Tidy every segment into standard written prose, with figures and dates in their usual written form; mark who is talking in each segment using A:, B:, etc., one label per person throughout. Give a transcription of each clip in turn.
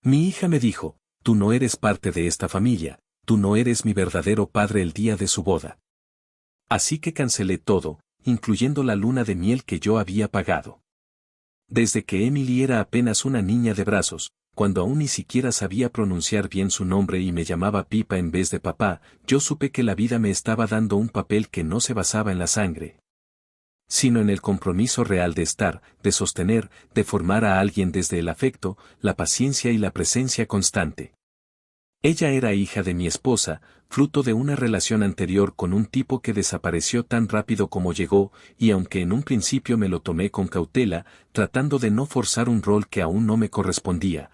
A: Mi hija me dijo, tú no eres parte de esta familia, tú no eres mi verdadero padre el día de su boda. Así que cancelé todo, incluyendo la luna de miel que yo había pagado. Desde que Emily era apenas una niña de brazos, cuando aún ni siquiera sabía pronunciar bien su nombre y me llamaba Pipa en vez de papá, yo supe que la vida me estaba dando un papel que no se basaba en la sangre, sino en el compromiso real de estar, de sostener, de formar a alguien desde el afecto, la paciencia y la presencia constante. Ella era hija de mi esposa, fruto de una relación anterior con un tipo que desapareció tan rápido como llegó, y aunque en un principio me lo tomé con cautela, tratando de no forzar un rol que aún no me correspondía,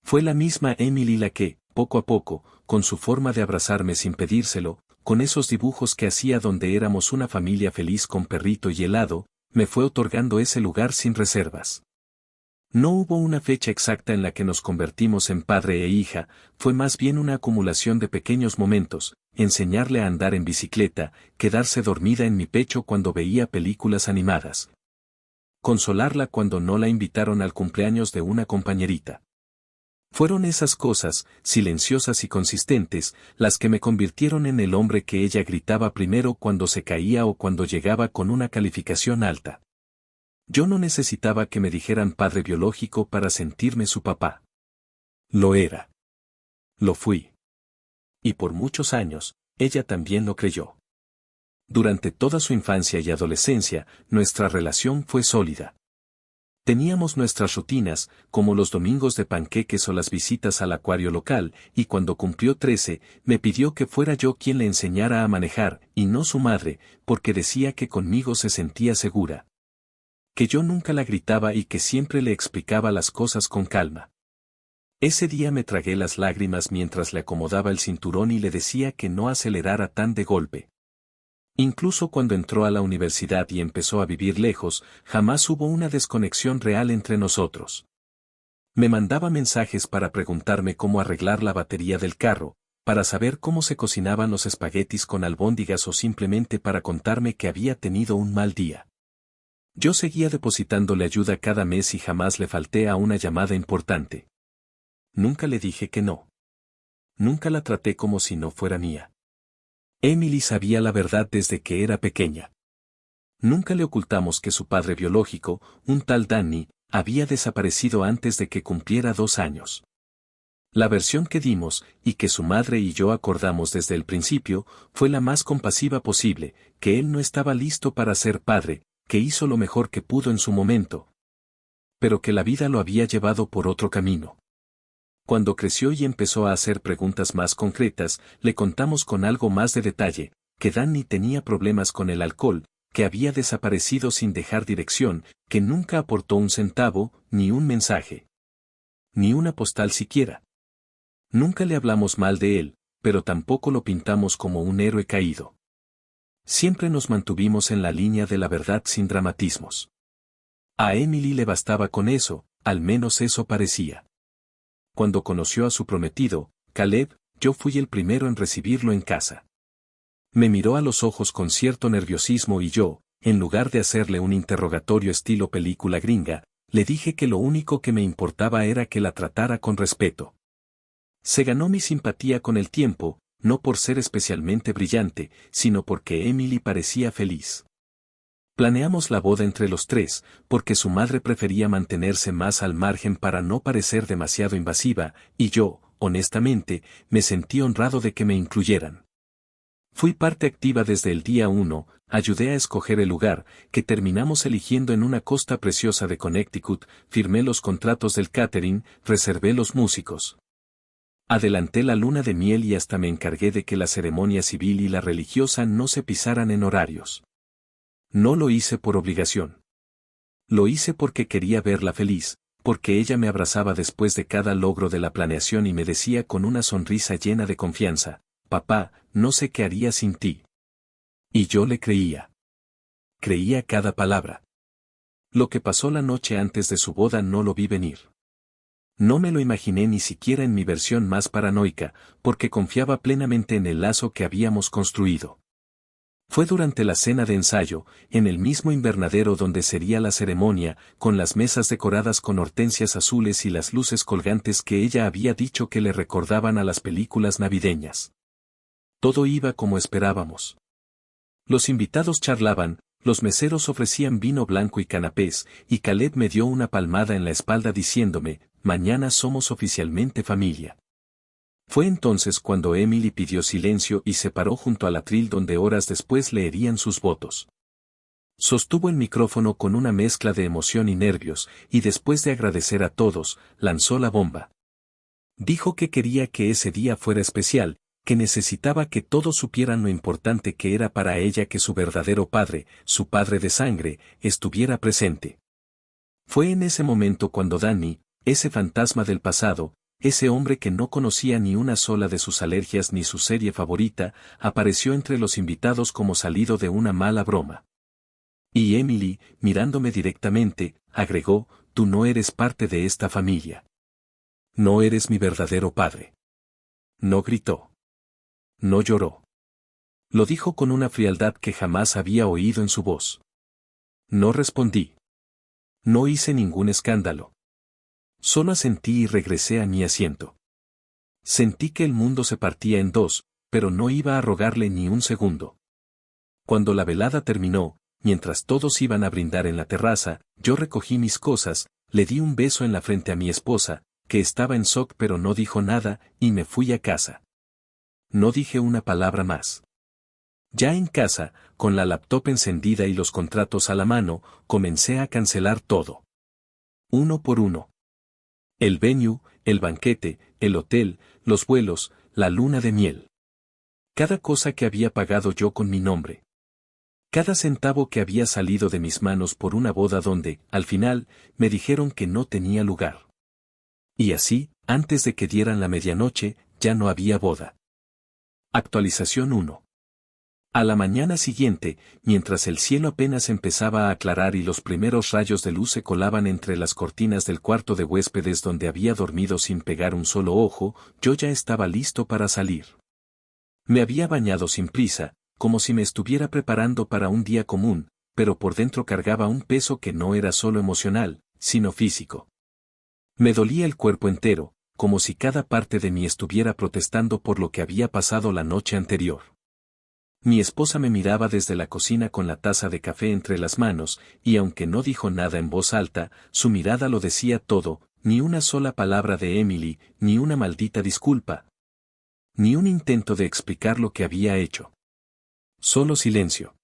A: fue la misma Emily la que, poco a poco, con su forma de abrazarme sin pedírselo, con esos dibujos que hacía donde éramos una familia feliz con perrito y helado, me fue otorgando ese lugar sin reservas. No hubo una fecha exacta en la que nos convertimos en padre e hija, fue más bien una acumulación de pequeños momentos, enseñarle a andar en bicicleta, quedarse dormida en mi pecho cuando veía películas animadas, consolarla cuando no la invitaron al cumpleaños de una compañerita. Fueron esas cosas, silenciosas y consistentes, las que me convirtieron en el hombre que ella gritaba primero cuando se caía o cuando llegaba con una calificación alta. Yo no necesitaba que me dijeran padre biológico para sentirme su papá. Lo era. Lo fui. Y por muchos años, ella también lo creyó. Durante toda su infancia y adolescencia, nuestra relación fue sólida. Teníamos nuestras rutinas, como los domingos de panqueques o las visitas al acuario local, y cuando cumplió 13, me pidió que fuera yo quien le enseñara a manejar, y no su madre, porque decía que conmigo se sentía segura. Que yo nunca la gritaba y que siempre le explicaba las cosas con calma. Ese día me tragué las lágrimas mientras le acomodaba el cinturón y le decía que no acelerara tan de golpe. Incluso cuando entró a la universidad y empezó a vivir lejos, jamás hubo una desconexión real entre nosotros. Me mandaba mensajes para preguntarme cómo arreglar la batería del carro, para saber cómo se cocinaban los espaguetis con albóndigas o simplemente para contarme que había tenido un mal día. Yo seguía depositándole ayuda cada mes y jamás le falté a una llamada importante. Nunca le dije que no. Nunca la traté como si no fuera mía. Emily sabía la verdad desde que era pequeña. Nunca le ocultamos que su padre biológico, un tal Danny, había desaparecido antes de que cumpliera 2 años. La versión que dimos, y que su madre y yo acordamos desde el principio, fue la más compasiva posible, que él no estaba listo para ser padre, que hizo lo mejor que pudo en su momento, pero que la vida lo había llevado por otro camino. Cuando creció y empezó a hacer preguntas más concretas, le contamos con algo más de detalle, que Danny tenía problemas con el alcohol, que había desaparecido sin dejar dirección, que nunca aportó un centavo, ni un mensaje, ni una postal siquiera. Nunca le hablamos mal de él, pero tampoco lo pintamos como un héroe caído. Siempre nos mantuvimos en la línea de la verdad sin dramatismos. A Emily le bastaba con eso, al menos eso parecía. Cuando conoció a su prometido, Caleb, yo fui el primero en recibirlo en casa. Me miró a los ojos con cierto nerviosismo y yo, en lugar de hacerle un interrogatorio estilo película gringa, le dije que lo único que me importaba era que la tratara con respeto. Se ganó mi simpatía con el tiempo, no por ser especialmente brillante, sino porque Emily parecía feliz. Planeamos la boda entre los tres, porque su madre prefería mantenerse más al margen para no parecer demasiado invasiva, y yo, honestamente, me sentí honrado de que me incluyeran. Fui parte activa desde el día 1, ayudé a escoger el lugar, que terminamos eligiendo en una costa preciosa de Connecticut, firmé los contratos del catering, reservé los músicos. Adelanté la luna de miel y hasta me encargué de que la ceremonia civil y la religiosa no se pisaran en horarios. No lo hice por obligación. Lo hice porque quería verla feliz, porque ella me abrazaba después de cada logro de la planeación y me decía con una sonrisa llena de confianza, «Papá, no sé qué haría sin ti». Y yo le creía. Creía cada palabra. Lo que pasó la noche antes de su boda no lo vi venir. No me lo imaginé ni siquiera en mi versión más paranoica, porque confiaba plenamente en el lazo que habíamos construido. Fue durante la cena de ensayo, en el mismo invernadero donde sería la ceremonia, con las mesas decoradas con hortensias azules y las luces colgantes que ella había dicho que le recordaban a las películas navideñas. Todo iba como esperábamos. Los invitados charlaban, los meseros ofrecían vino blanco y canapés, y Caleb me dio una palmada en la espalda diciéndome, mañana somos oficialmente familia. Fue entonces cuando Emily pidió silencio y se paró junto al atril donde horas después leerían sus votos. Sostuvo el micrófono con una mezcla de emoción y nervios, y después de agradecer a todos, lanzó la bomba. Dijo que quería que ese día fuera especial, que necesitaba que todos supieran lo importante que era para ella que su verdadero padre, su padre de sangre, estuviera presente. Fue en ese momento cuando Danny, ese fantasma del pasado, ese hombre que no conocía ni una sola de sus alergias ni su serie favorita, apareció entre los invitados como salido de una mala broma. Y Emily, mirándome directamente, agregó, tú no eres parte de esta familia. No eres mi verdadero padre. No gritó. No lloró. Lo dijo con una frialdad que jamás había oído en su voz. No respondí. No hice ningún escándalo. Solo asentí y regresé a mi asiento. Sentí que el mundo se partía en dos, pero no iba a rogarle ni un segundo. Cuando la velada terminó, mientras todos iban a brindar en la terraza, yo recogí mis cosas, le di un beso en la frente a mi esposa, que estaba en shock pero no dijo nada, y me fui a casa. No dije una palabra más. Ya en casa, con la laptop encendida y los contratos a la mano, comencé a cancelar todo. Uno por uno. El venue, el banquete, el hotel, los vuelos, la luna de miel. Cada cosa que había pagado yo con mi nombre. Cada centavo que había salido de mis manos por una boda donde, al final, me dijeron que no tenía lugar. Y así, antes de que dieran la medianoche, ya no había boda. Actualización 1. A la mañana siguiente, mientras el cielo apenas empezaba a aclarar y los primeros rayos de luz se colaban entre las cortinas del cuarto de huéspedes donde había dormido sin pegar un solo ojo, yo ya estaba listo para salir. Me había bañado sin prisa, como si me estuviera preparando para un día común, pero por dentro cargaba un peso que no era solo emocional, sino físico. Me dolía el cuerpo entero, como si cada parte de mí estuviera protestando por lo que había pasado la noche anterior. Mi esposa me miraba desde la cocina con la taza de café entre las manos, y aunque no dijo nada en voz alta, su mirada lo decía todo, ni una sola palabra de Emily, ni una maldita disculpa. Ni un intento de explicar lo que había hecho. Solo silencio.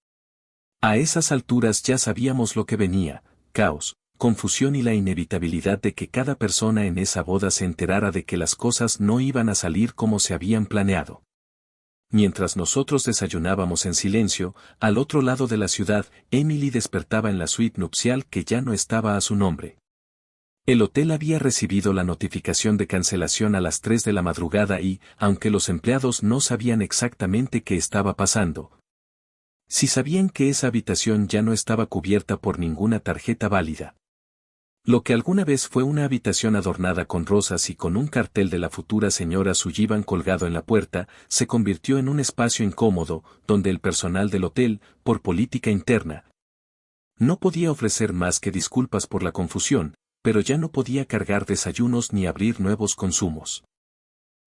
A: A esas alturas ya sabíamos lo que venía, caos, confusión y la inevitabilidad de que cada persona en esa boda se enterara de que las cosas no iban a salir como se habían planeado. Mientras nosotros desayunábamos en silencio, al otro lado de la ciudad, Emily despertaba en la suite nupcial que ya no estaba a su nombre. El hotel había recibido la notificación de cancelación a las 3 de la madrugada y, aunque los empleados no sabían exactamente qué estaba pasando, sí sabían que esa habitación ya no estaba cubierta por ninguna tarjeta válida. Lo que alguna vez fue una habitación adornada con rosas y con un cartel de la futura señora Sullivan colgado en la puerta, se convirtió en un espacio incómodo, donde el personal del hotel, por política interna, no podía ofrecer más que disculpas por la confusión, pero ya no podía cargar desayunos ni abrir nuevos consumos.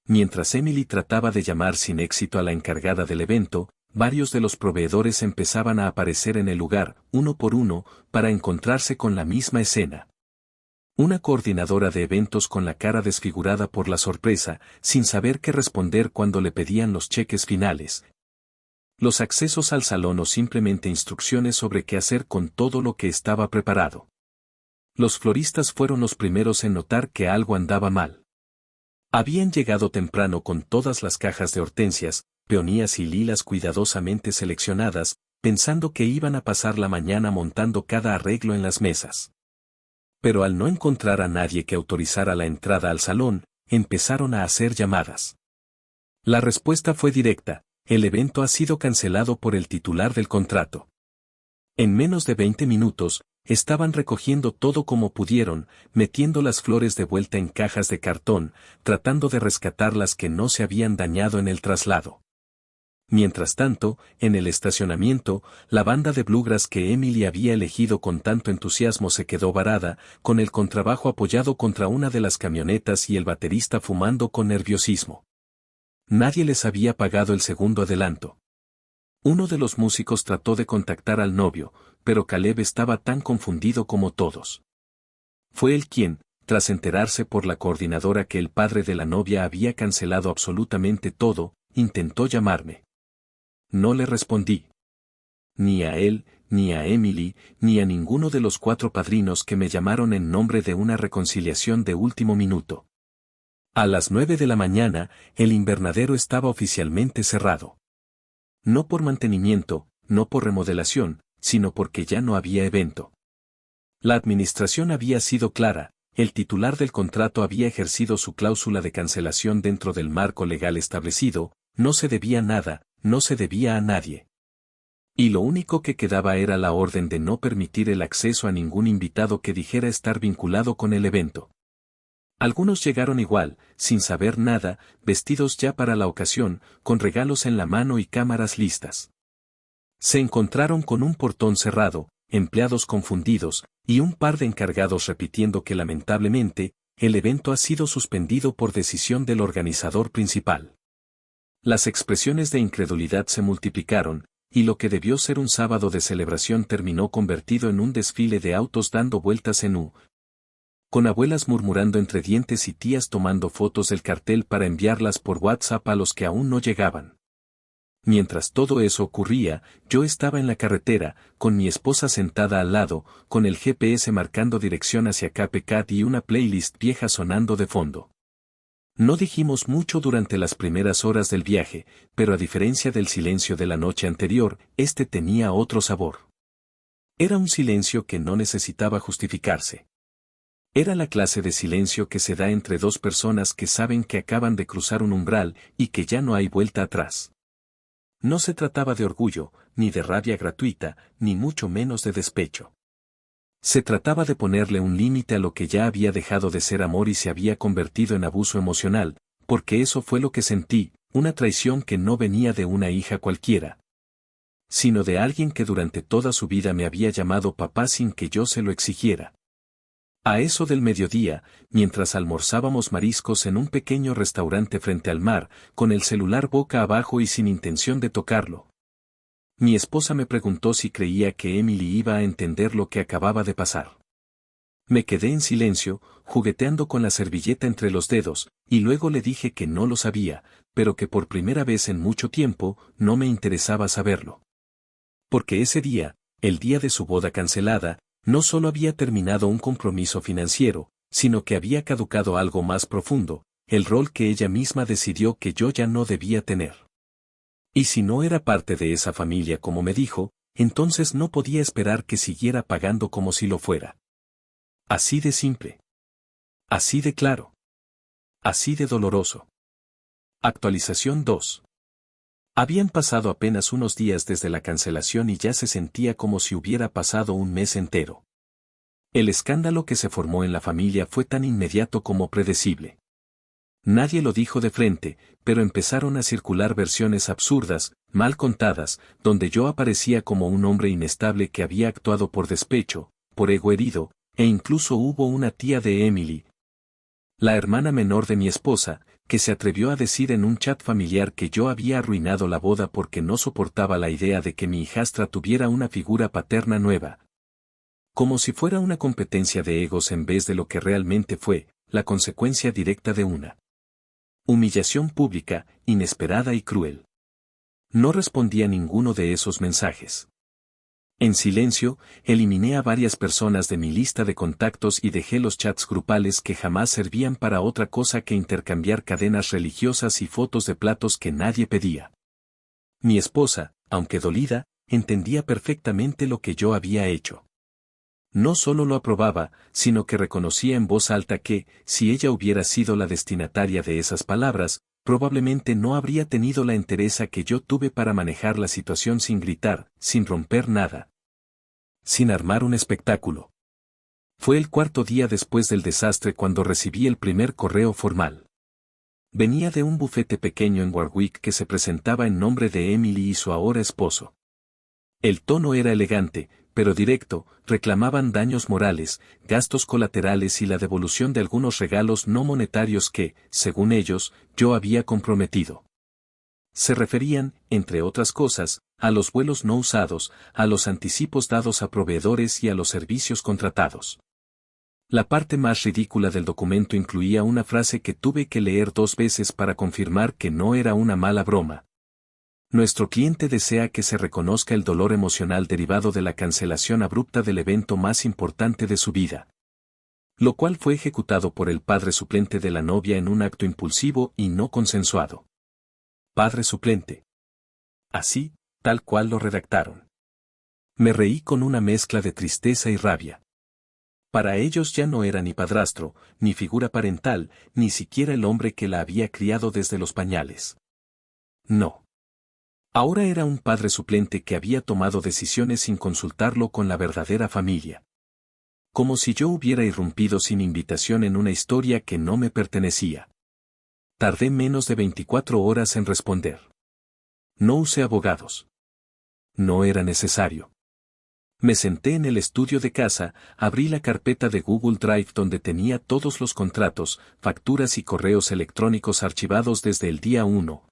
A: Mientras Emily trataba de llamar sin éxito a la encargada del evento, varios de los proveedores empezaban a aparecer en el lugar, uno por uno, para encontrarse con la misma escena. Una coordinadora de eventos con la cara desfigurada por la sorpresa, sin saber qué responder cuando le pedían los cheques finales, los accesos al salón o simplemente instrucciones sobre qué hacer con todo lo que estaba preparado. Los floristas fueron los primeros en notar que algo andaba mal. Habían llegado temprano con todas las cajas de hortensias, peonías y lilas cuidadosamente seleccionadas, pensando que iban a pasar la mañana montando cada arreglo en las mesas. Pero al no encontrar a nadie que autorizara la entrada al salón, empezaron a hacer llamadas. La respuesta fue directa: el evento ha sido cancelado por el titular del contrato. En menos de 20 minutos, estaban recogiendo todo como pudieron, metiendo las flores de vuelta en cajas de cartón, tratando de rescatar las que no se habían dañado en el traslado. Mientras tanto, en el estacionamiento, la banda de bluegrass que Emily había elegido con tanto entusiasmo se quedó varada, con el contrabajo apoyado contra una de las camionetas y el baterista fumando con nerviosismo. Nadie les había pagado el segundo adelanto. Uno de los músicos trató de contactar al novio, pero Caleb estaba tan confundido como todos. Fue él quien, tras enterarse por la coordinadora que el padre de la novia había cancelado absolutamente todo, intentó llamarme. No le respondí. Ni a él, ni a Emily, ni a ninguno de los 4 padrinos que me llamaron en nombre de una reconciliación de último minuto. A las 9 de la mañana, el invernadero estaba oficialmente cerrado. No por mantenimiento, no por remodelación, sino porque ya no había evento. La administración había sido clara, el titular del contrato había ejercido su cláusula de cancelación dentro del marco legal establecido, no se debía nada, no se debía a nadie. Y lo único que quedaba era la orden de no permitir el acceso a ningún invitado que dijera estar vinculado con el evento. Algunos llegaron igual, sin saber nada, vestidos ya para la ocasión, con regalos en la mano y cámaras listas. Se encontraron con un portón cerrado, empleados confundidos, y un par de encargados repitiendo que lamentablemente, el evento ha sido suspendido por decisión del organizador principal. Las expresiones de incredulidad se multiplicaron, y lo que debió ser un sábado de celebración terminó convertido en un desfile de autos dando vueltas en U, con abuelas murmurando entre dientes y tías tomando fotos del cartel para enviarlas por WhatsApp a los que aún no llegaban. Mientras todo eso ocurría, yo estaba en la carretera, con mi esposa sentada al lado, con el GPS marcando dirección hacia Cape Cod y una playlist vieja sonando de fondo. No dijimos mucho durante las primeras horas del viaje, pero a diferencia del silencio de la noche anterior, este tenía otro sabor. Era un silencio que no necesitaba justificarse. Era la clase de silencio que se da entre 2 personas que saben que acaban de cruzar un umbral y que ya no hay vuelta atrás. No se trataba de orgullo, ni de rabia gratuita, ni mucho menos de despecho. Se trataba de ponerle un límite a lo que ya había dejado de ser amor y se había convertido en abuso emocional, porque eso fue lo que sentí, una traición que no venía de una hija cualquiera, sino de alguien que durante toda su vida me había llamado papá sin que yo se lo exigiera. A eso del mediodía, mientras almorzábamos mariscos en un pequeño restaurante frente al mar, con el celular boca abajo y sin intención de tocarlo, mi esposa me preguntó si creía que Emily iba a entender lo que acababa de pasar. Me quedé en silencio, jugueteando con la servilleta entre los dedos, y luego le dije que no lo sabía, pero que por primera vez en mucho tiempo, no me interesaba saberlo. Porque ese día, el día de su boda cancelada, no solo había terminado un compromiso financiero, sino que había caducado algo más profundo, el rol que ella misma decidió que yo ya no debía tener. Y si no era parte de esa familia como me dijo, entonces no podía esperar que siguiera pagando como si lo fuera. Así de simple. Así de claro. Así de doloroso. Actualización 2. Habían pasado apenas unos días desde la cancelación y ya se sentía como si hubiera pasado un mes entero. El escándalo que se formó en la familia fue tan inmediato como predecible. Nadie lo dijo de frente, pero empezaron a circular versiones absurdas, mal contadas, donde yo aparecía como un hombre inestable que había actuado por despecho, por ego herido, e incluso hubo una tía de Emily, la hermana menor de mi esposa, que se atrevió a decir en un chat familiar que yo había arruinado la boda porque no soportaba la idea de que mi hijastra tuviera una figura paterna nueva. Como si fuera una competencia de egos en vez de lo que realmente fue, la consecuencia directa de una humillación pública, inesperada y cruel. No respondí a ninguno de esos mensajes. En silencio, eliminé a varias personas de mi lista de contactos y dejé los chats grupales que jamás servían para otra cosa que intercambiar cadenas religiosas y fotos de platos que nadie pedía. Mi esposa, aunque dolida, entendía perfectamente lo que yo había hecho. No solo lo aprobaba, sino que reconocía en voz alta que, si ella hubiera sido la destinataria de esas palabras, probablemente no habría tenido la entereza que yo tuve para manejar la situación sin gritar, sin romper nada, sin armar un espectáculo. Fue el 4.º día después del desastre cuando recibí el primer correo formal. Venía de un bufete pequeño en Warwick que se presentaba en nombre de Emily y su ahora esposo. El tono era elegante, pero directo, reclamaban daños morales, gastos colaterales y la devolución de algunos regalos no monetarios que, según ellos, yo había comprometido. Se referían, entre otras cosas, a los vuelos no usados, a los anticipos dados a proveedores y a los servicios contratados. La parte más ridícula del documento incluía una frase que tuve que leer 2 veces para confirmar que no era una mala broma. Nuestro cliente desea que se reconozca el dolor emocional derivado de la cancelación abrupta del evento más importante de su vida. Lo cual fue ejecutado por el padre suplente de la novia en un acto impulsivo y no consensuado. Padre suplente. Así, tal cual lo redactaron. Me reí con una mezcla de tristeza y rabia. Para ellos ya no era ni padrastro, ni figura parental, ni siquiera el hombre que la había criado desde los pañales. No. Ahora era un padre suplente que había tomado decisiones sin consultarlo con la verdadera familia. Como si yo hubiera irrumpido sin invitación en una historia que no me pertenecía. Tardé menos de 24 horas en responder. No usé abogados. No era necesario. Me senté en el estudio de casa, abrí la carpeta de Google Drive donde tenía todos los contratos, facturas y correos electrónicos archivados desde el día 1.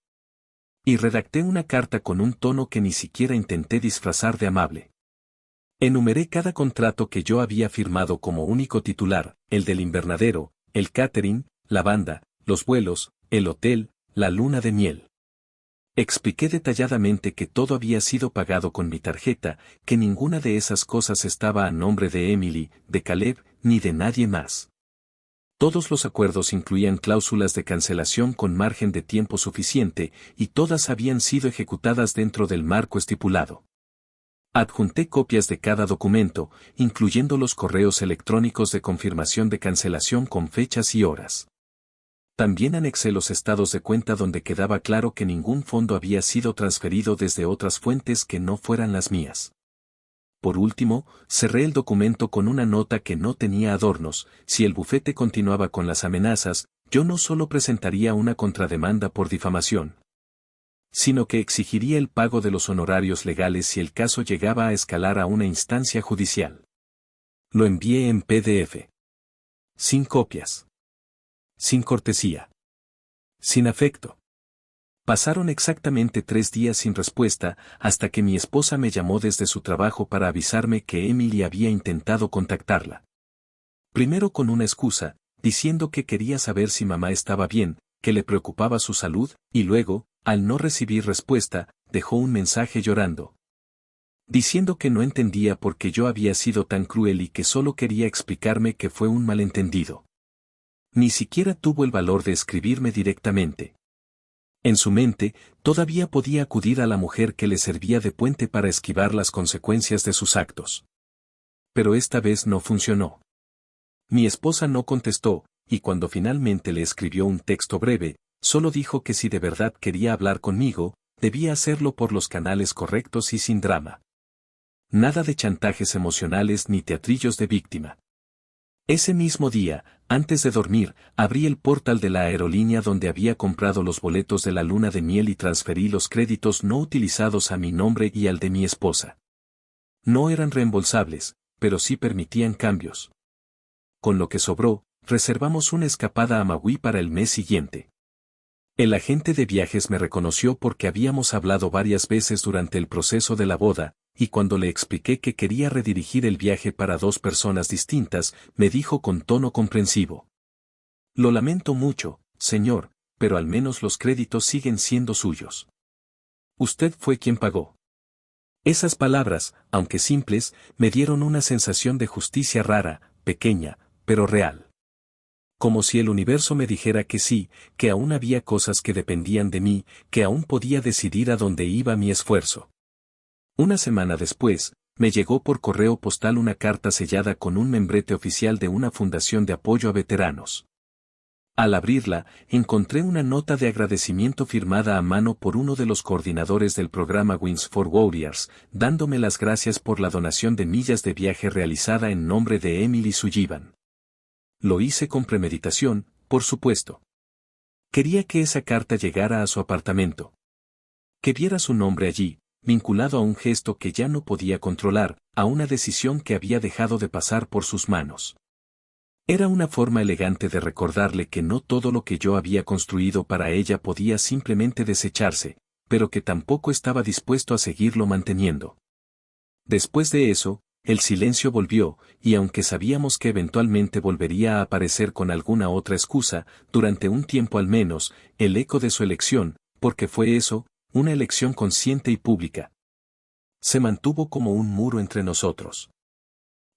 A: Y redacté una carta con un tono que ni siquiera intenté disfrazar de amable. Enumeré cada contrato que yo había firmado como único titular, el del invernadero, el catering, la banda, los vuelos, el hotel, la luna de miel. Expliqué detalladamente que todo había sido pagado con mi tarjeta, que ninguna de esas cosas estaba a nombre de Emily, de Caleb, ni de nadie más. Todos los acuerdos incluían cláusulas de cancelación con margen de tiempo suficiente, y todas habían sido ejecutadas dentro del marco estipulado. Adjunté copias de cada documento, incluyendo los correos electrónicos de confirmación de cancelación con fechas y horas. También anexé los estados de cuenta donde quedaba claro que ningún fondo había sido transferido desde otras fuentes que no fueran las mías. Por último, cerré el documento con una nota que no tenía adornos: si el bufete continuaba con las amenazas, yo no solo presentaría una contrademanda por difamación, sino que exigiría el pago de los honorarios legales si el caso llegaba a escalar a una instancia judicial. Lo envié en PDF. Sin copias. Sin cortesía. Sin afecto. Pasaron exactamente 3 días sin respuesta, hasta que mi esposa me llamó desde su trabajo para avisarme que Emily había intentado contactarla. Primero con una excusa, diciendo que quería saber si mamá estaba bien, que le preocupaba su salud, y luego, al no recibir respuesta, dejó un mensaje llorando, diciendo que no entendía por qué yo había sido tan cruel y que solo quería explicarme que fue un malentendido. Ni siquiera tuvo el valor de escribirme directamente. En su mente, todavía podía acudir a la mujer que le servía de puente para esquivar las consecuencias de sus actos. Pero esta vez no funcionó. Mi esposa no contestó, y cuando finalmente le escribió un texto breve, solo dijo que si de verdad quería hablar conmigo, debía hacerlo por los canales correctos y sin drama. Nada de chantajes emocionales ni teatrillos de víctima. Ese mismo día, antes de dormir, abrí el portal de la aerolínea donde había comprado los boletos de la luna de miel y transferí los créditos no utilizados a mi nombre y al de mi esposa. No eran reembolsables, pero sí permitían cambios. Con lo que sobró, reservamos una escapada a Maui para el mes siguiente. El agente de viajes me reconoció porque habíamos hablado varias veces durante el proceso de la boda, y cuando le expliqué que quería redirigir el viaje para 2 personas distintas, me dijo con tono comprensivo: «Lo lamento mucho, señor, pero al menos los créditos siguen siendo suyos. Usted fue quien pagó». Esas palabras, aunque simples, me dieron una sensación de justicia rara, pequeña, pero real. Como si el universo me dijera que sí, que aún había cosas que dependían de mí, que aún podía decidir a dónde iba mi esfuerzo. Una semana después, me llegó por correo postal una carta sellada con un membrete oficial de una fundación de apoyo a veteranos. Al abrirla, encontré una nota de agradecimiento firmada a mano por uno de los coordinadores del programa Wings for Warriors, dándome las gracias por la donación de millas de viaje realizada en nombre de Emily Sullivan. Lo hice con premeditación, por supuesto. Quería que esa carta llegara a su apartamento. Que viera su nombre allí, vinculado a un gesto que ya no podía controlar, a una decisión que había dejado de pasar por sus manos. Era una forma elegante de recordarle que no todo lo que yo había construido para ella podía simplemente desecharse, pero que tampoco estaba dispuesto a seguirlo manteniendo. Después de eso, el silencio volvió, y aunque sabíamos que eventualmente volvería a aparecer con alguna otra excusa, durante un tiempo al menos, el eco de su elección, porque fue eso, una elección consciente y pública, se mantuvo como un muro entre nosotros.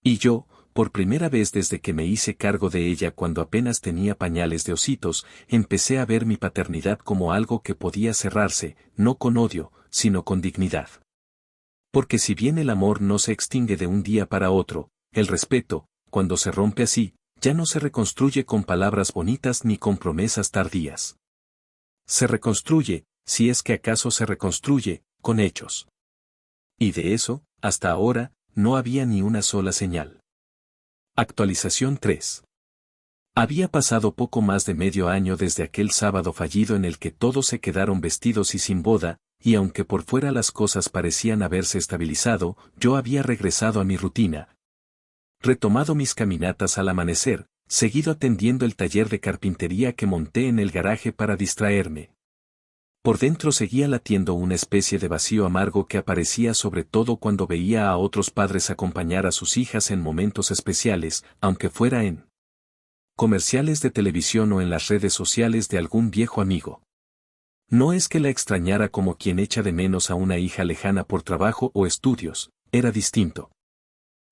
A: Y yo, por primera vez desde que me hice cargo de ella cuando apenas tenía pañales de ositos, empecé a ver mi paternidad como algo que podía cerrarse, no con odio, sino con dignidad. Porque si bien el amor no se extingue de un día para otro, el respeto, cuando se rompe así, ya no se reconstruye con palabras bonitas ni con promesas tardías. Se reconstruye, si es que acaso se reconstruye, con hechos. Y de eso, hasta ahora, no había ni una sola señal. Actualización 3. Había pasado poco más de medio año desde aquel sábado fallido en el que todos se quedaron vestidos y sin boda, y aunque por fuera las cosas parecían haberse estabilizado, yo había regresado a mi rutina. Retomado mis caminatas al amanecer, seguido atendiendo el taller de carpintería que monté en el garaje para distraerme. Por dentro seguía latiendo una especie de vacío amargo que aparecía sobre todo cuando veía a otros padres acompañar a sus hijas en momentos especiales, aunque fuera en comerciales de televisión o en las redes sociales de algún viejo amigo. No es que la extrañara como quien echa de menos a una hija lejana por trabajo o estudios, era distinto.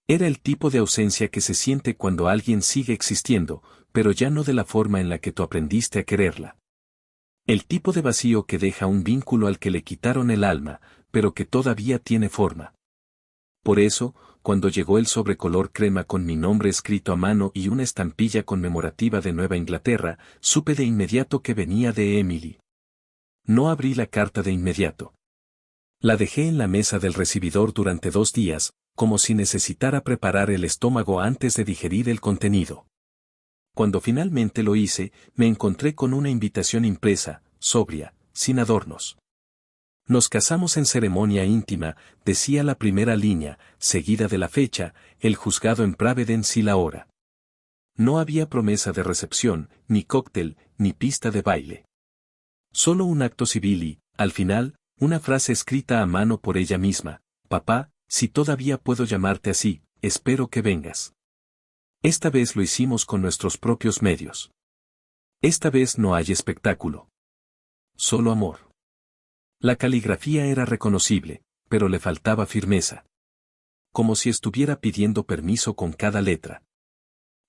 A: Era el tipo de ausencia que se siente cuando alguien sigue existiendo, pero ya no de la forma en la que tú aprendiste a quererla. El tipo de vacío que deja un vínculo al que le quitaron el alma, pero que todavía tiene forma. Por eso, cuando llegó el sobre color crema con mi nombre escrito a mano y una estampilla conmemorativa de Nueva Inglaterra, supe de inmediato que venía de Emily. No abrí la carta de inmediato. La dejé en la mesa del recibidor durante 2 días, como si necesitara preparar el estómago antes de digerir el contenido. Cuando finalmente lo hice, me encontré con una invitación impresa, sobria, sin adornos. Nos casamos en ceremonia íntima, decía la primera línea, seguida de la fecha, el juzgado en Providence y la hora. No había promesa de recepción, ni cóctel, ni pista de baile. Solo un acto civil y, al final, una frase escrita a mano por ella misma: papá, si todavía puedo llamarte así, espero que vengas. Esta vez lo hicimos con nuestros propios medios. Esta vez no hay espectáculo. Solo amor. La caligrafía era reconocible, pero le faltaba firmeza. Como si estuviera pidiendo permiso con cada letra.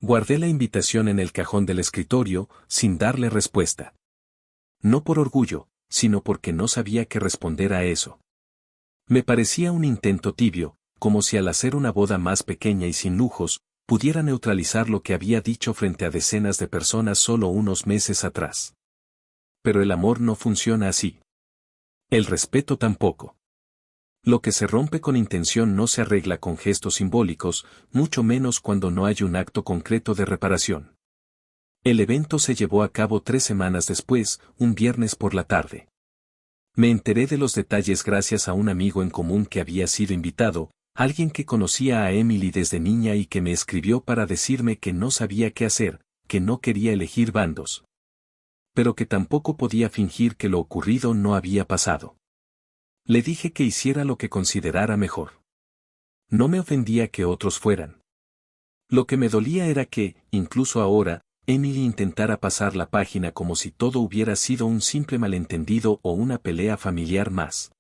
A: Guardé la invitación en el cajón del escritorio, sin darle respuesta. No por orgullo, sino porque no sabía qué responder a eso. Me parecía un intento tibio, como si al hacer una boda más pequeña y sin lujos, pudiera neutralizar lo que había dicho frente a decenas de personas solo unos meses atrás. Pero el amor no funciona así. El respeto tampoco. Lo que se rompe con intención no se arregla con gestos simbólicos, mucho menos cuando no hay un acto concreto de reparación. El evento se llevó a cabo 3 semanas después, un viernes por la tarde. Me enteré de los detalles gracias a un amigo en común que había sido invitado, alguien que conocía a Emily desde niña y que me escribió para decirme que no sabía qué hacer, que no quería elegir bandos. Pero que tampoco podía fingir que lo ocurrido no había pasado. Le dije que hiciera lo que considerara mejor. No me ofendía que otros fueran. Lo que me dolía era que, incluso ahora, Emily intentara pasar la página como si todo hubiera sido un simple malentendido o una pelea familiar más.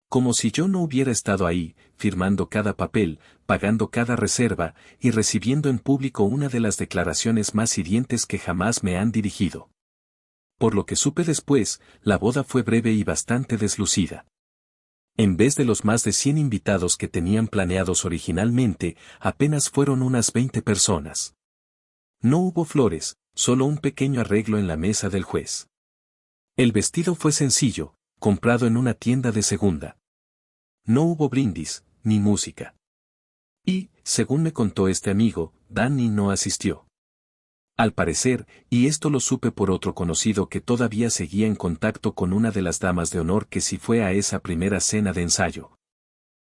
A: Como si yo no hubiera estado ahí, firmando cada papel, pagando cada reserva, y recibiendo en público una de las declaraciones más hirientes que jamás me han dirigido. Por lo que supe después, la boda fue breve y bastante deslucida. En vez de los más de 100 invitados que tenían planeados originalmente, apenas fueron unas 20 personas. No hubo flores, solo un pequeño arreglo en la mesa del juez. El vestido fue sencillo, comprado en una tienda de segunda. No hubo brindis, ni música. Y, según me contó este amigo, Danny no asistió. Al parecer, y esto lo supe por otro conocido que todavía seguía en contacto con una de las damas de honor que sí fue a esa primera cena de ensayo.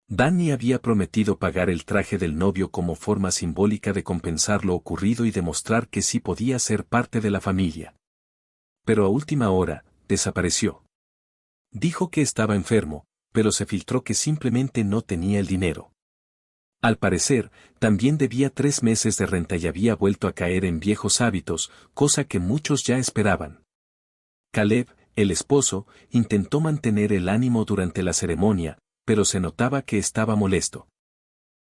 A: Danny había prometido pagar el traje del novio como forma simbólica de compensar lo ocurrido y demostrar que sí podía ser parte de la familia. Pero a última hora, desapareció. Dijo que estaba enfermo, pero se filtró que simplemente no tenía el dinero. Al parecer, también debía 3 meses de renta y había vuelto a caer en viejos hábitos, cosa que muchos ya esperaban. Caleb, el esposo, intentó mantener el ánimo durante la ceremonia, pero se notaba que estaba molesto.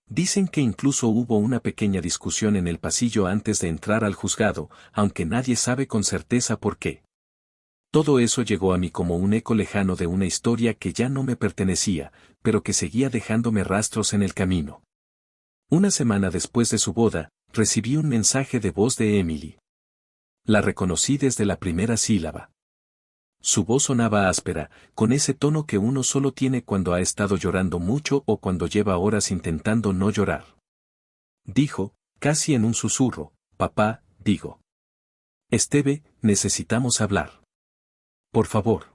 A: Dicen que incluso hubo una pequeña discusión en el pasillo antes de entrar al juzgado, aunque nadie sabe con certeza por qué. Todo eso llegó a mí como un eco lejano de una historia que ya no me pertenecía, pero que seguía dejándome rastros en el camino. Una semana después de su boda, recibí un mensaje de voz de Emily. La reconocí desde la primera sílaba. Su voz sonaba áspera, con ese tono que uno solo tiene cuando ha estado llorando mucho o cuando lleva horas intentando no llorar. Dijo, casi en un susurro, papá, digo. Esteve, necesitamos hablar. Por favor.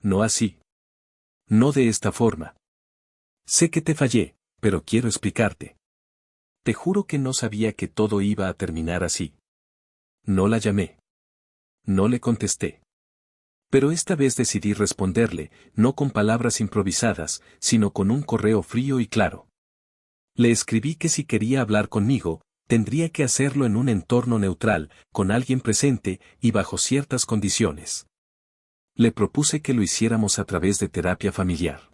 A: No así. No de esta forma. Sé que te fallé, pero quiero explicarte. Te juro que no sabía que todo iba a terminar así. No la llamé. No le contesté. Pero esta vez decidí responderle, no con palabras improvisadas, sino con un correo frío y claro. Le escribí que si quería hablar conmigo, tendría que hacerlo en un entorno neutral, con alguien presente y bajo ciertas condiciones. Le propuse que lo hiciéramos a través de terapia familiar.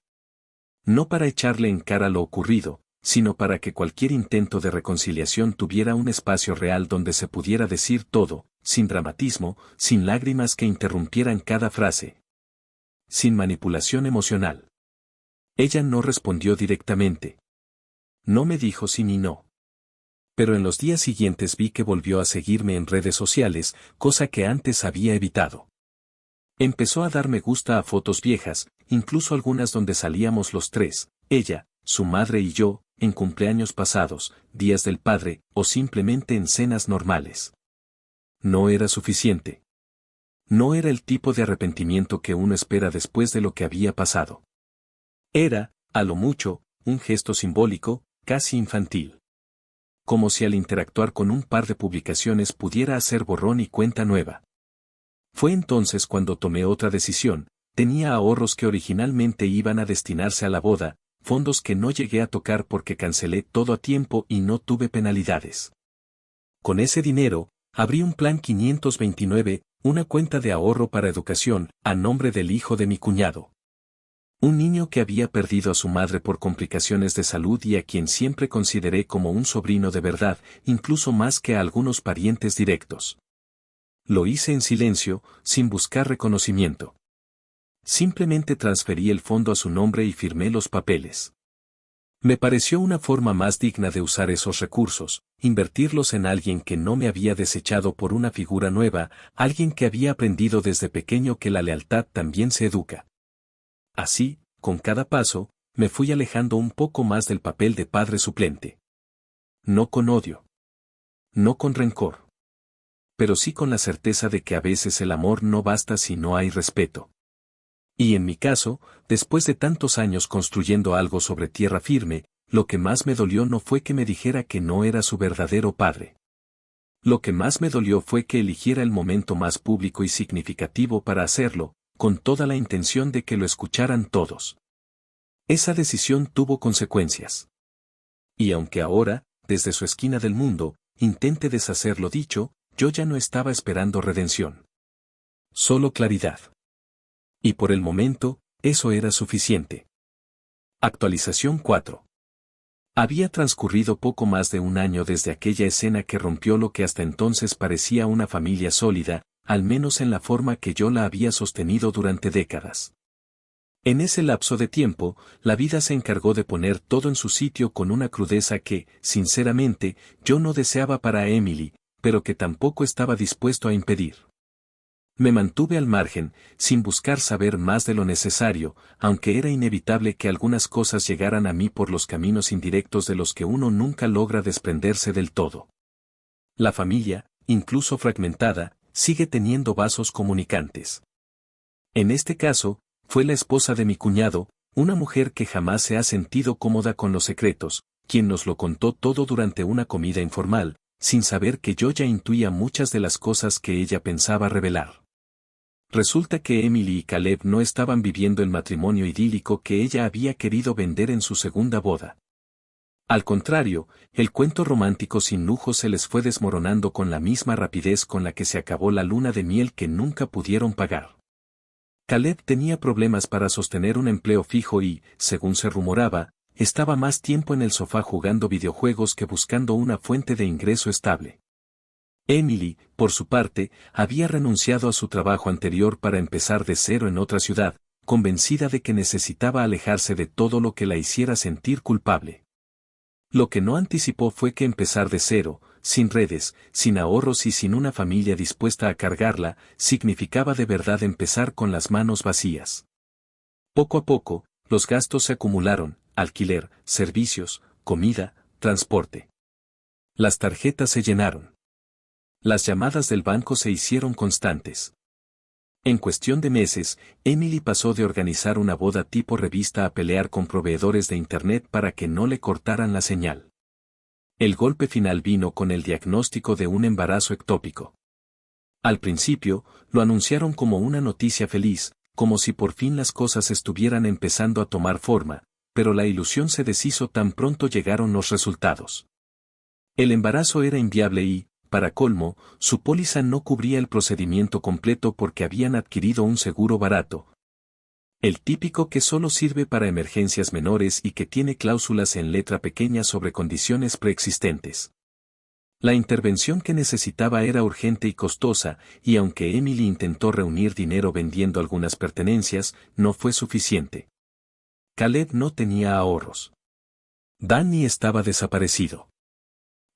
A: No para echarle en cara lo ocurrido, sino para que cualquier intento de reconciliación tuviera un espacio real donde se pudiera decir todo, sin dramatismo, sin lágrimas que interrumpieran cada frase. Sin manipulación emocional. Ella no respondió directamente. No me dijo sí ni no. Pero en los días siguientes vi que volvió a seguirme en redes sociales, cosa que antes había evitado. Empezó a dar me gusta a fotos viejas, incluso algunas donde salíamos los tres, ella, su madre y yo, en cumpleaños pasados, días del padre, o simplemente en cenas normales. No era suficiente. No era el tipo de arrepentimiento que uno espera después de lo que había pasado. Era, a lo mucho, un gesto simbólico, casi infantil. Como si al interactuar con un par de publicaciones pudiera hacer borrón y cuenta nueva. Fue entonces cuando tomé otra decisión. Tenía ahorros que originalmente iban a destinarse a la boda, fondos que no llegué a tocar porque cancelé todo a tiempo y no tuve penalidades. Con ese dinero, abrí un plan 529, una cuenta de ahorro para educación, a nombre del hijo de mi cuñado. Un niño que había perdido a su madre por complicaciones de salud y a quien siempre consideré como un sobrino de verdad, incluso más que a algunos parientes directos. Lo hice en silencio, sin buscar reconocimiento. Simplemente transferí el fondo a su nombre y firmé los papeles. Me pareció una forma más digna de usar esos recursos, invertirlos en alguien que no me había desechado por una figura nueva, alguien que había aprendido desde pequeño que la lealtad también se educa. Así, con cada paso, me fui alejando un poco más del papel de padre suplente. No con odio. No con rencor. Pero sí con la certeza de que a veces el amor no basta si no hay respeto. Y en mi caso, después de tantos años construyendo algo sobre tierra firme, lo que más me dolió no fue que me dijera que no era su verdadero padre. Lo que más me dolió fue que eligiera el momento más público y significativo para hacerlo, con toda la intención de que lo escucharan todos. Esa decisión tuvo consecuencias. Y aunque ahora, desde su esquina del mundo, intente deshacer lo dicho, yo ya no estaba esperando redención. Solo claridad. Y por el momento, eso era suficiente. Actualización 4. Había transcurrido poco más de un año desde aquella escena que rompió lo que hasta entonces parecía una familia sólida, al menos en la forma que yo la había sostenido durante décadas. En ese lapso de tiempo, la vida se encargó de poner todo en su sitio con una crudeza que, sinceramente, yo no deseaba para Emily, pero que tampoco estaba dispuesto a impedir. Me mantuve al margen, sin buscar saber más de lo necesario, aunque era inevitable que algunas cosas llegaran a mí por los caminos indirectos de los que uno nunca logra desprenderse del todo. La familia, incluso fragmentada, sigue teniendo vasos comunicantes. En este caso, fue la esposa de mi cuñado, una mujer que jamás se ha sentido cómoda con los secretos, quien nos lo contó todo durante una comida informal, sin saber que yo ya intuía muchas de las cosas que ella pensaba revelar. Resulta que Emily y Caleb no estaban viviendo el matrimonio idílico que ella había querido vender en su segunda boda. Al contrario, el cuento romántico sin lujo se les fue desmoronando con la misma rapidez con la que se acabó la luna de miel que nunca pudieron pagar. Caleb tenía problemas para sostener un empleo fijo y, según se rumoraba, estaba más tiempo en el sofá jugando videojuegos que buscando una fuente de ingreso estable. Emily, por su parte, había renunciado a su trabajo anterior para empezar de cero en otra ciudad, convencida de que necesitaba alejarse de todo lo que la hiciera sentir culpable. Lo que no anticipó fue que empezar de cero, sin redes, sin ahorros y sin una familia dispuesta a cargarla, significaba de verdad empezar con las manos vacías. Poco a poco, los gastos se acumularon: alquiler, servicios, comida, transporte. Las tarjetas se llenaron. Las llamadas del banco se hicieron constantes. En cuestión de meses, Emily pasó de organizar una boda tipo revista a pelear con proveedores de Internet para que no le cortaran la señal. El golpe final vino con el diagnóstico de un embarazo ectópico. Al principio, lo anunciaron como una noticia feliz, como si por fin las cosas estuvieran empezando a tomar forma, pero la ilusión se deshizo tan pronto llegaron los resultados. El embarazo era inviable y, para colmo, su póliza no cubría el procedimiento completo porque habían adquirido un seguro barato. El típico que solo sirve para emergencias menores y que tiene cláusulas en letra pequeña sobre condiciones preexistentes. La intervención que necesitaba era urgente y costosa, y aunque Emily intentó reunir dinero vendiendo algunas pertenencias, no fue suficiente. Caleb no tenía ahorros. Danny estaba desaparecido.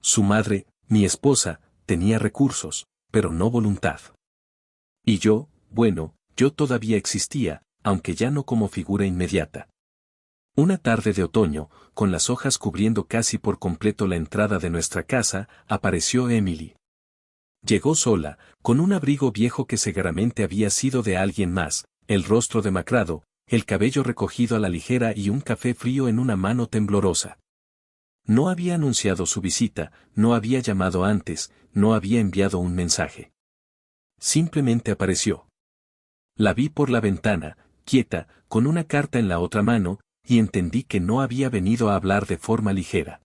A: Su madre, mi esposa, tenía recursos, pero no voluntad. Y yo, bueno, yo todavía existía, aunque ya no como figura inmediata. Una tarde de otoño, con las hojas cubriendo casi por completo la entrada de nuestra casa, apareció Emily. Llegó sola, con un abrigo viejo que seguramente había sido de alguien más, el rostro demacrado, el cabello recogido a la ligera y un café frío en una mano temblorosa. No había anunciado su visita, no había llamado antes, no había enviado un mensaje. Simplemente apareció. La vi por la ventana, quieta, con una carta en la otra mano, y entendí que no había venido a hablar de forma ligera.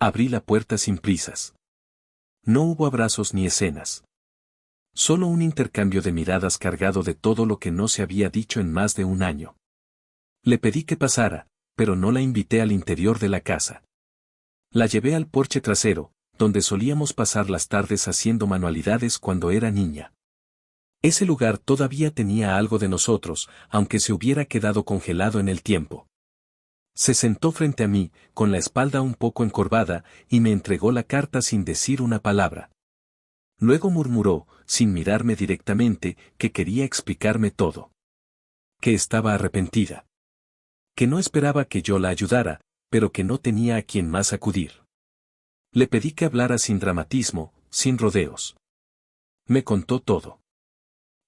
A: Abrí la puerta sin prisas. No hubo abrazos ni escenas. Solo un intercambio de miradas cargado de todo lo que no se había dicho en más de un año. Le pedí que pasara, pero no la invité al interior de la casa. La llevé al porche trasero, donde solíamos pasar las tardes haciendo manualidades cuando era niña. Ese lugar todavía tenía algo de nosotros, aunque se hubiera quedado congelado en el tiempo. Se sentó frente a mí, con la espalda un poco encorvada, y me entregó la carta sin decir una palabra. Luego murmuró, sin mirarme directamente, que quería explicarme todo. Que estaba arrepentida. Que no esperaba que yo la ayudara, pero que no tenía a quien más acudir. Le pedí que hablara sin dramatismo, sin rodeos. Me contó todo.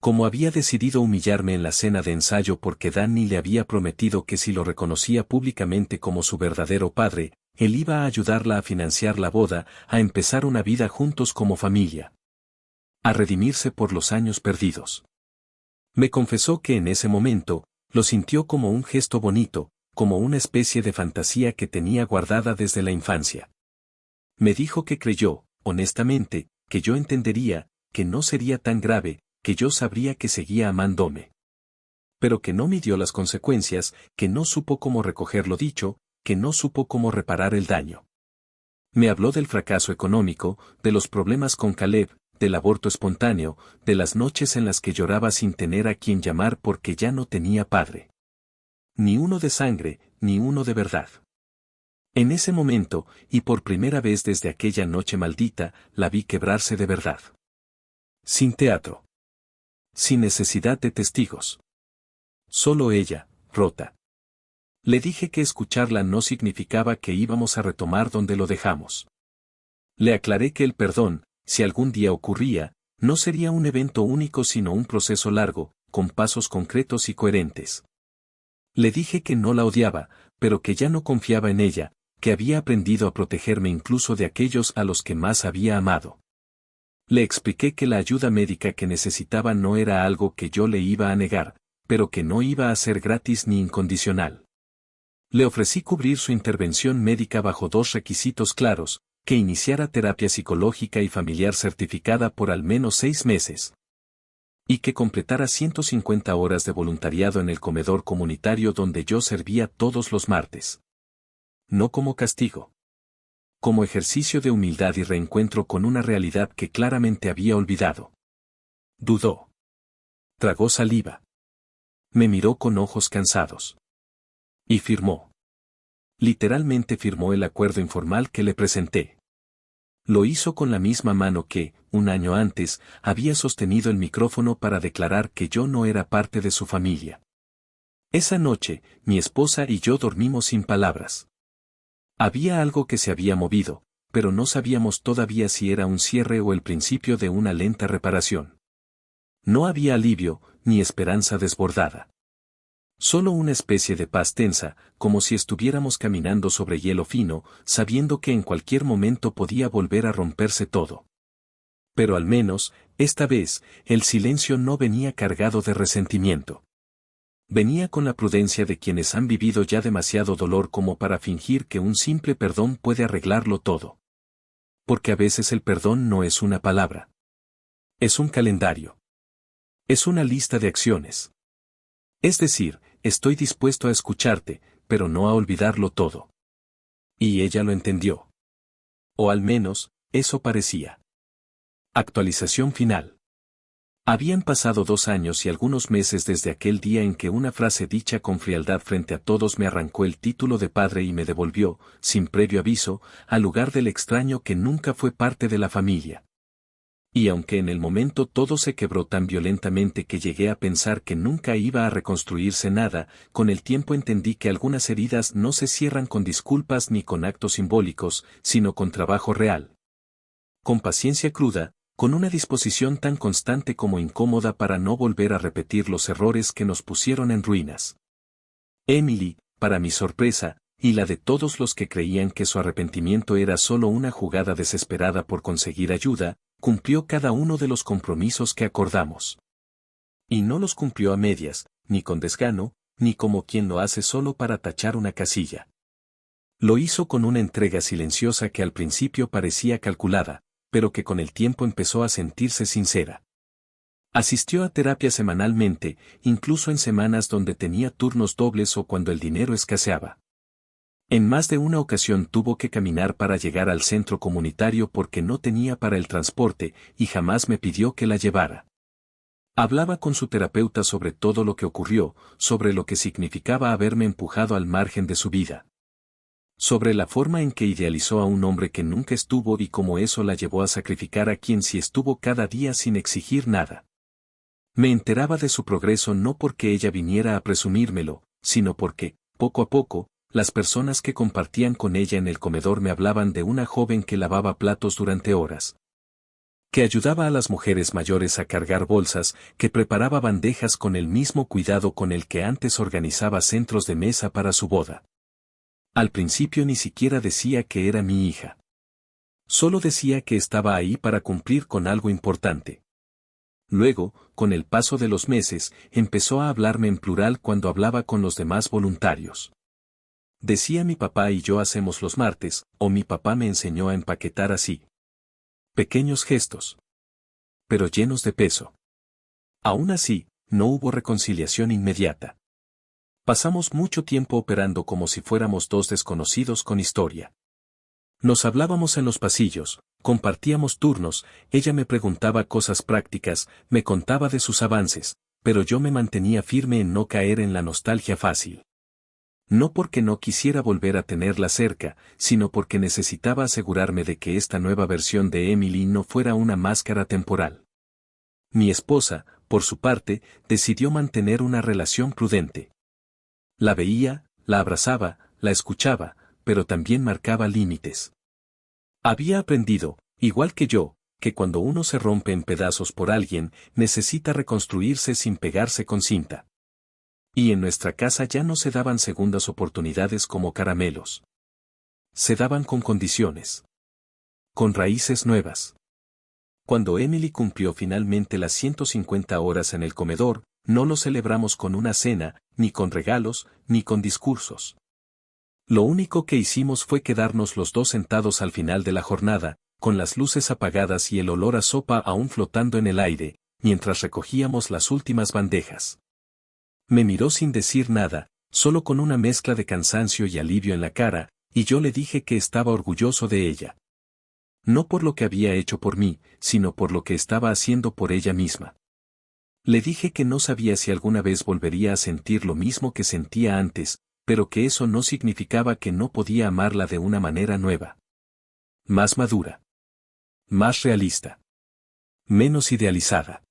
A: Como había decidido humillarme en la cena de ensayo porque Danny le había prometido que si lo reconocía públicamente como su verdadero padre, él iba a ayudarla a financiar la boda, a empezar una vida juntos como familia. A redimirse por los años perdidos. Me confesó que en ese momento, lo sintió como un gesto bonito, como una especie de fantasía que tenía guardada desde la infancia. Me dijo que creyó, honestamente, que yo entendería, que no sería tan grave, que yo sabría que seguía amándome. Pero que no midió las consecuencias, que no supo cómo recoger lo dicho, que no supo cómo reparar el daño. Me habló del fracaso económico, de los problemas con Caleb, del aborto espontáneo, de las noches en las que lloraba sin tener a quien llamar porque ya no tenía padre. Ni uno de sangre, ni uno de verdad. En ese momento, y por primera vez desde aquella noche maldita, la vi quebrarse de verdad. Sin teatro. Sin necesidad de testigos. Solo ella, rota. Le dije que escucharla no significaba que íbamos a retomar donde lo dejamos. Le aclaré que el perdón, si algún día ocurría, no sería un evento único sino un proceso largo, con pasos concretos y coherentes. Le dije que no la odiaba, pero que ya no confiaba en ella, que había aprendido a protegerme incluso de aquellos a los que más había amado. Le expliqué que la ayuda médica que necesitaba no era algo que yo le iba a negar, pero que no iba a ser gratis ni incondicional. Le ofrecí cubrir su intervención médica bajo dos requisitos claros: que iniciara terapia psicológica y familiar certificada por al menos 6 meses. Y que completara 150 horas de voluntariado en el comedor comunitario donde yo servía todos los martes. No como castigo. Como ejercicio de humildad y reencuentro con una realidad que claramente había olvidado. Dudó. Tragó saliva. Me miró con ojos cansados. Y firmó. Literalmente firmó el acuerdo informal que le presenté. Lo hizo con la misma mano que, un año antes, había sostenido el micrófono para declarar que yo no era parte de su familia. Esa noche, mi esposa y yo dormimos sin palabras. Había algo que se había movido, pero no sabíamos todavía si era un cierre o el principio de una lenta reparación. No había alivio, ni esperanza desbordada. Solo una especie de paz tensa, como si estuviéramos caminando sobre hielo fino, sabiendo que en cualquier momento podía volver a romperse todo. Pero al menos, esta vez, el silencio no venía cargado de resentimiento. Venía con la prudencia de quienes han vivido ya demasiado dolor como para fingir que un simple perdón puede arreglarlo todo. Porque a veces el perdón no es una palabra. Es un calendario. Es una lista de acciones. Es decir, estoy dispuesto a escucharte, pero no a olvidarlo todo. Y ella lo entendió. O al menos, eso parecía. Actualización final. Habían pasado 2 años y algunos meses desde aquel día en que una frase dicha con frialdad frente a todos me arrancó el título de padre y me devolvió, sin previo aviso, al lugar del extraño que nunca fue parte de la familia. Y aunque en el momento todo se quebró tan violentamente que llegué a pensar que nunca iba a reconstruirse nada, con el tiempo entendí que algunas heridas no se cierran con disculpas ni con actos simbólicos, sino con trabajo real. Con paciencia cruda, con una disposición tan constante como incómoda para no volver a repetir los errores que nos pusieron en ruinas. Emily, para mi sorpresa, y la de todos los que creían que su arrepentimiento era solo una jugada desesperada por conseguir ayuda, cumplió cada uno de los compromisos que acordamos. Y no los cumplió a medias, ni con desgano, ni como quien lo hace solo para tachar una casilla. Lo hizo con una entrega silenciosa que al principio parecía calculada, pero que con el tiempo empezó a sentirse sincera. Asistió a terapia semanalmente, incluso en semanas donde tenía turnos dobles o cuando el dinero escaseaba. En más de una ocasión tuvo que caminar para llegar al centro comunitario porque no tenía para el transporte y jamás me pidió que la llevara. Hablaba con su terapeuta sobre todo lo que ocurrió, sobre lo que significaba haberme empujado al margen de su vida. Sobre la forma en que idealizó a un hombre que nunca estuvo y cómo eso la llevó a sacrificar a quien sí estuvo cada día sin exigir nada. Me enteraba de su progreso no porque ella viniera a presumírmelo, sino porque, poco a poco, las personas que compartían con ella en el comedor me hablaban de una joven que lavaba platos durante horas. Que ayudaba a las mujeres mayores a cargar bolsas, que preparaba bandejas con el mismo cuidado con el que antes organizaba centros de mesa para su boda. Al principio ni siquiera decía que era mi hija. Solo decía que estaba ahí para cumplir con algo importante. Luego, con el paso de los meses, empezó a hablarme en plural cuando hablaba con los demás voluntarios. Decía mi papá y yo hacemos los martes, o mi papá me enseñó a empaquetar así. Pequeños gestos. Pero llenos de peso. Aún así, no hubo reconciliación inmediata. Pasamos mucho tiempo operando como si fuéramos dos desconocidos con historia. Nos hablábamos en los pasillos, compartíamos turnos, ella me preguntaba cosas prácticas, me contaba de sus avances, pero yo me mantenía firme en no caer en la nostalgia fácil. No porque no quisiera volver a tenerla cerca, sino porque necesitaba asegurarme de que esta nueva versión de Emily no fuera una máscara temporal. Mi esposa, por su parte, decidió mantener una relación prudente. La veía, la abrazaba, la escuchaba, pero también marcaba límites. Había aprendido, igual que yo, que cuando uno se rompe en pedazos por alguien, necesita reconstruirse sin pegarse con cinta. Y en nuestra casa ya no se daban segundas oportunidades como caramelos. Se daban con condiciones. Con raíces nuevas. Cuando Emily cumplió finalmente las 150 horas en el comedor, no lo celebramos con una cena, ni con regalos, ni con discursos. Lo único que hicimos fue quedarnos los dos sentados al final de la jornada, con las luces apagadas y el olor a sopa aún flotando en el aire, mientras recogíamos las últimas bandejas. Me miró sin decir nada, solo con una mezcla de cansancio y alivio en la cara, y yo le dije que estaba orgulloso de ella. No por lo que había hecho por mí, sino por lo que estaba haciendo por ella misma. Le dije que no sabía si alguna vez volvería a sentir lo mismo que sentía antes, pero que eso no significaba que no podía amarla de una manera nueva. Más madura. Más realista. Menos idealizada.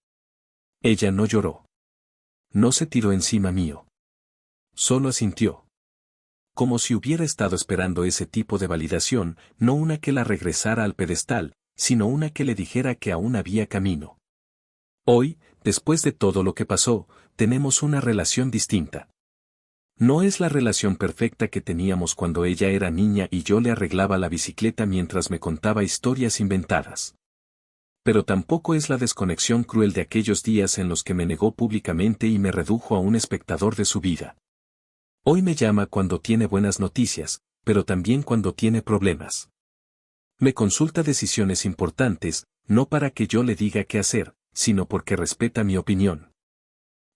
A: Ella no lloró. No se tiró encima mío. Solo asintió. Como si hubiera estado esperando ese tipo de validación, no una que la regresara al pedestal, sino una que le dijera que aún había camino. Hoy, después de todo lo que pasó, tenemos una relación distinta. No es la relación perfecta que teníamos cuando ella era niña y yo le arreglaba la bicicleta mientras me contaba historias inventadas. Pero tampoco es la desconexión cruel de aquellos días en los que me negó públicamente y me redujo a un espectador de su vida. Hoy me llama cuando tiene buenas noticias, pero también cuando tiene problemas. Me consulta decisiones importantes, no para que yo le diga qué hacer, sino porque respeta mi opinión.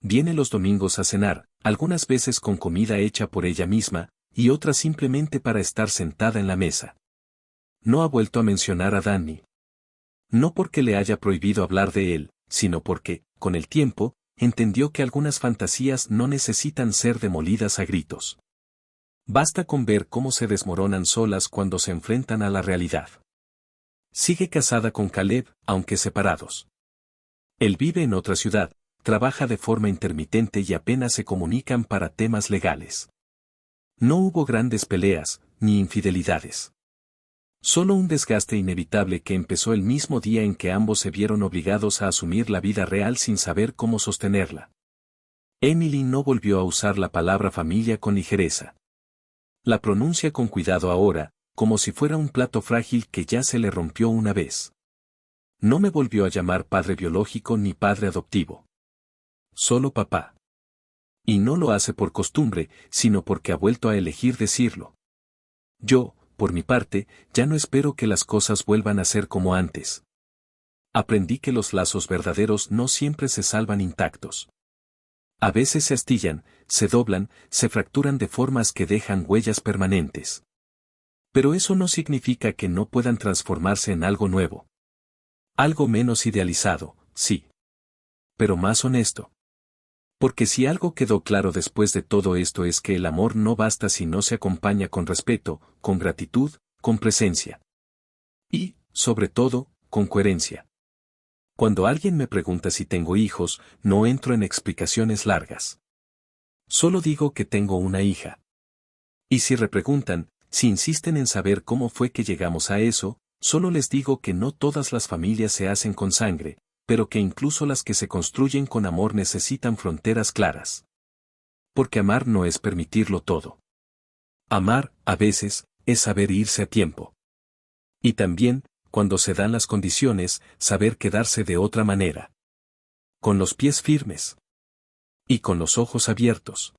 A: Viene los domingos a cenar, algunas veces con comida hecha por ella misma, y otras simplemente para estar sentada en la mesa. No ha vuelto a mencionar a Danny. No porque le haya prohibido hablar de él, sino porque, con el tiempo, entendió que algunas fantasías no necesitan ser demolidas a gritos. Basta con ver cómo se desmoronan solas cuando se enfrentan a la realidad. Sigue casada con Caleb, aunque separados. Él vive en otra ciudad, trabaja de forma intermitente y apenas se comunican para temas legales. No hubo grandes peleas, ni infidelidades. Solo un desgaste inevitable que empezó el mismo día en que ambos se vieron obligados a asumir la vida real sin saber cómo sostenerla. Emily no volvió a usar la palabra familia con ligereza. La pronuncia con cuidado ahora, como si fuera un plato frágil que ya se le rompió una vez. No me volvió a llamar padre biológico ni padre adoptivo. Solo papá. Y no lo hace por costumbre, sino porque ha vuelto a elegir decirlo. Yo, por mi parte, ya no espero que las cosas vuelvan a ser como antes. Aprendí que los lazos verdaderos no siempre se salvan intactos. A veces se astillan, se doblan, se fracturan de formas que dejan huellas permanentes. Pero eso no significa que no puedan transformarse en algo nuevo. Algo menos idealizado, sí. Pero más honesto. Porque si algo quedó claro después de todo esto es que el amor no basta si no se acompaña con respeto, con gratitud, con presencia. Y, sobre todo, con coherencia. Cuando alguien me pregunta si tengo hijos, no entro en explicaciones largas. Solo digo que tengo una hija. Y si repreguntan, si insisten en saber cómo fue que llegamos a eso, solo les digo que no todas las familias se hacen con sangre, pero que incluso las que se construyen con amor necesitan fronteras claras. Porque amar no es permitirlo todo. Amar, a veces, es saber irse a tiempo. Y también, cuando se dan las condiciones, saber quedarse de otra manera. Con los pies firmes. Y con los ojos abiertos.